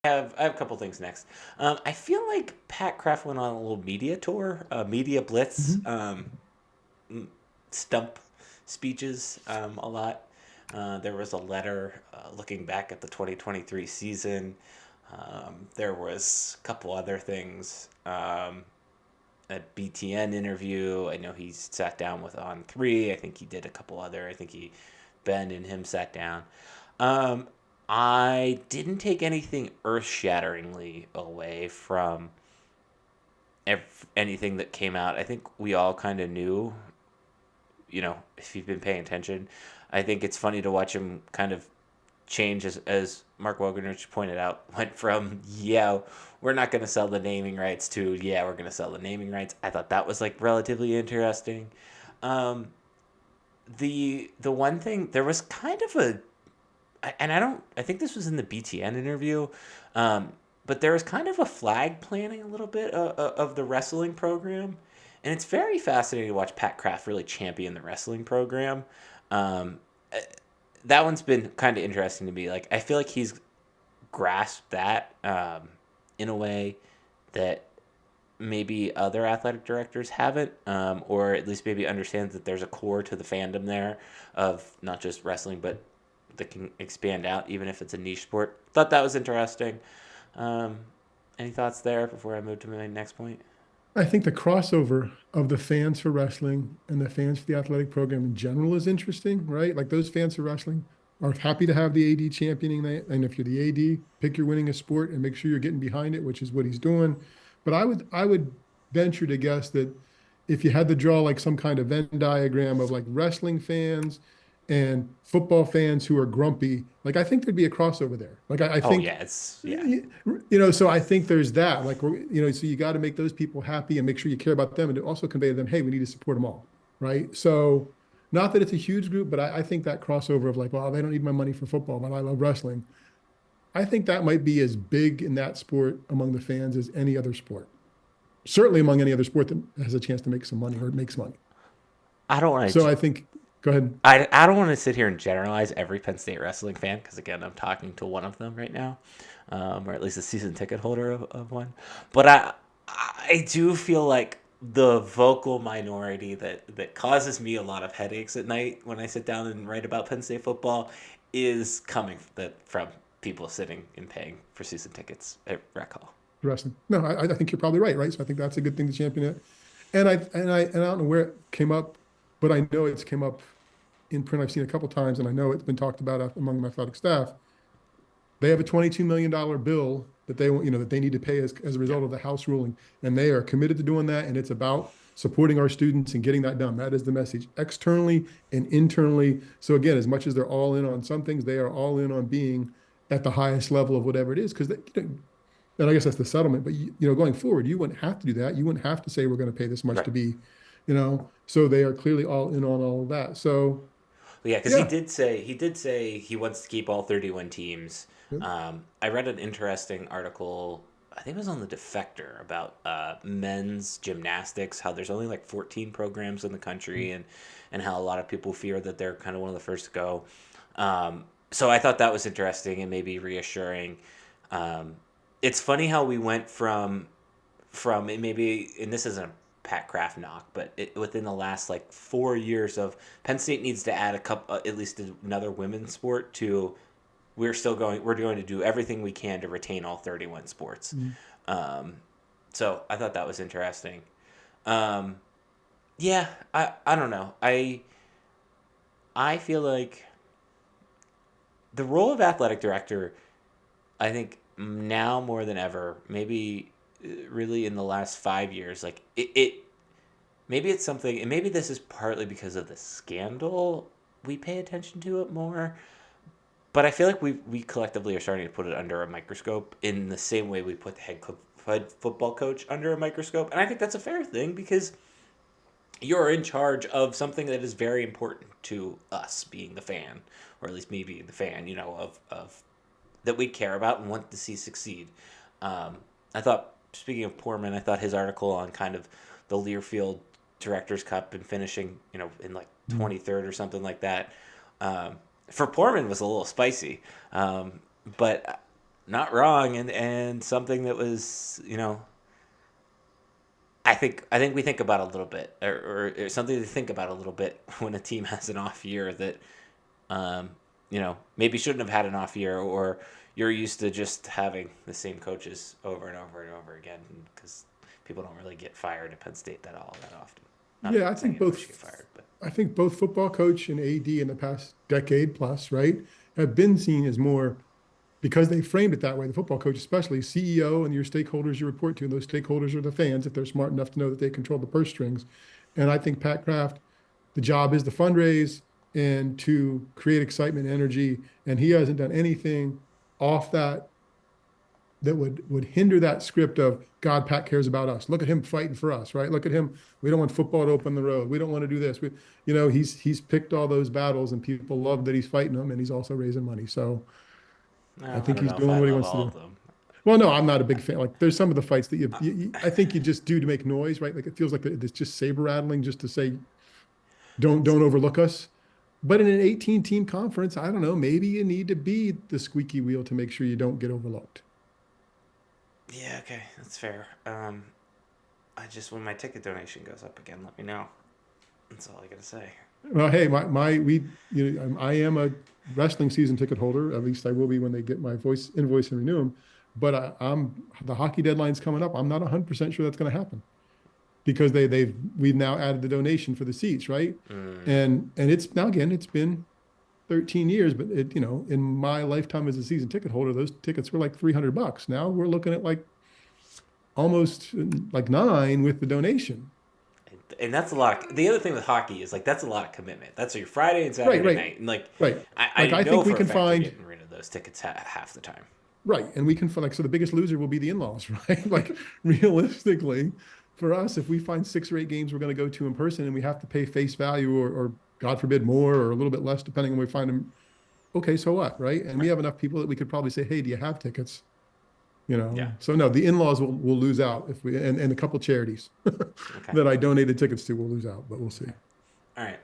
I have a couple things next. I feel like Pat Kraft went on a little media tour, media blitz, Hmm. stump speeches a lot. There was a letter looking back at the 2023 season. There was a couple other things. A BTN interview. I know he sat down with On Three. I think he did a couple other. I think Ben and him sat down. Um, I didn't take anything earth shatteringly away from anything that came out. I think we all kind of knew, if you've been paying attention. I think it's funny to watch him kind of change as Mark Woganich pointed out, went from, yeah, we're not going to sell the naming rights to, yeah, we're going to sell the naming rights. I thought that was like relatively interesting. Um, the one thing, there was kind of and I think this was in the BTN interview, um, but there was kind of a flag planting a little bit of the wrestling program. And it's very fascinating to watch Pat Kraft really champion the wrestling program. Um, eh, that one's been kind of interesting to me. Like, I feel like he's grasped that in a way that maybe other athletic directors haven't, or at least maybe understands that there's a core to the fandom there of not just wrestling, but that can expand out even if it's a niche sport. Thought that was interesting. Um, any thoughts there before I move to my next point? I think the crossover of the fans for wrestling and the fans for the athletic program in general is interesting, right? Like those fans for wrestling are happy to have the AD championing that. And if you're the AD, pick your winning a sport and make sure you're getting behind it, which is what he's doing. But I would venture to guess that if you had to draw like some kind of Venn diagram of like wrestling fans and football fans who are grumpy, like I think there'd be a crossover there. Like I Oh think yeah, yeah. so I think there's that. Like, so you got to make those people happy and make sure you care about them and to also convey to them, hey, we need to support them all, right? So, not that it's a huge group, but I think that crossover of like, well, they don't need my money for football, but I love wrestling. I think that might be as big in that sport among the fans as any other sport. Certainly among any other sport that has a chance to make some money or makes money. I don't want So to. I think, go ahead. I don't want to sit here and generalize every Penn State wrestling fan because again I'm talking to one of them right now, or at least a season ticket holder of one. But I do feel like the vocal minority that causes me a lot of headaches at night when I sit down and write about Penn State football is coming from people sitting and paying for season tickets at Rec Hall. Wrestling. No, I think you're probably right, right? So I think that's a good thing to champion it. And I don't know where it came up, but I know it's came up in print I've seen a couple times, and I know it's been talked about among my athletic staff. They have a $22 million bill that that they need to pay as a Yeah. result of the House ruling, and they are committed to doing that. And it's about supporting our students and getting that done. That is the message externally and internally. So again, as much as they're all in on some things, they are all in on being at the highest level of whatever it is. Because and I guess that's the settlement. But going forward, you wouldn't have to do that. You wouldn't have to say we're going to pay this much Right. to be, So they are clearly all in on all of that. So Well, yeah, because yeah. he did say he wants to keep all 31 teams. Yep. I read an interesting article. I think it was on the Defector about men's gymnastics. How there's only like 14 programs in the country, and how a lot of people fear that they're kind of one of the first to go. So I thought that was interesting and maybe reassuring. Um, it's funny how we went from it maybe, and this isn't a Pat Kraft knock, but within the last like 4 years of Penn State needs to add a couple, at least another women's sport to. We're going to do everything we can to retain all 31 sports. Mm. Um, so I thought that was interesting. Um, yeah, I don't know. I feel like the role of athletic director, I think now more than ever, maybe really in the last 5 years, like it maybe it's something, and maybe this is partly because of the scandal we pay attention to it more. But I feel like we collectively are starting to put it under a microscope in the same way we put the head football coach under a microscope, and I think that's a fair thing because you're in charge of something that is very important to us being the fan, or at least me being the fan, of that we care about and want to see succeed. I thought, speaking of Poorman, I thought his article on kind of the Learfield Directors Cup and finishing, in like Mm. 23rd or something like that. For Poorman was a little spicy, but not wrong, and something that was, I think we think about a little bit, or something to think about a little bit when a team has an off year that, um, maybe shouldn't have had an off year, or you're used to just having the same coaches over and over and over again, because people don't really get fired at Penn State that often. Not Yeah, saying anyone should get fired, but I think both football coach and AD in the past decade plus, right, have been seen as more because they framed it that way. The football coach, especially CEO and your stakeholders you report to, and those stakeholders are the fans if they're smart enough to know that they control the purse strings. And I think Pat Kraft, the job is to fundraise and to create excitement and energy. And he hasn't done anything off that would hinder that script of God, Pat cares about us. Look at him fighting for us, right? Look at him. We don't want football to open the road. We don't want to do this. He's picked all those battles, and people love that he's fighting them, and he's also raising money. So I no, I think don't he's know if doing I what he love wants to all do. of them. Well, no, I'm not a big fan. Like, there's some of the fights that I think you just do to make noise, right? Like, it feels like it's just saber rattling, just to say, don't overlook us. But in an 18 team conference, I don't know, maybe you need to be the squeaky wheel to make sure you don't get overlooked. Yeah, okay, that's fair. I just when my ticket donation goes up again, let me know. That's all I gotta say. Well, hey, I am a wrestling season ticket holder. At least I will be when they get my voice invoice and renew them. But I'm the hockey deadline's coming up. I'm not 100% sure that's going to happen because we've now added the donation for the seats, right? Mm, And it's now again, it's been 13 years, but in my lifetime as a season ticket holder, those tickets were like $300. Now we're looking at like almost like nine with the donation. and that's a lot. The other thing with hockey is like that's a lot of commitment. That's your Friday and Right, Saturday right, night, and like right. I Like I know think we for a can fact you're find getting rid of those tickets half the time. right, and we can find like so the biggest loser will be the in-laws, right? Like realistically, for us, if we find 6 or 8 games we're going to go to in person and we have to pay face value or God forbid more or a little bit less depending on where we find them, okay, so what, right? And we have enough people that we could probably say, hey, do you have tickets? Yeah. So no, the in-laws will lose out if we and a couple charities Okay. that I donated tickets to will lose out, but we'll see. Okay. All right.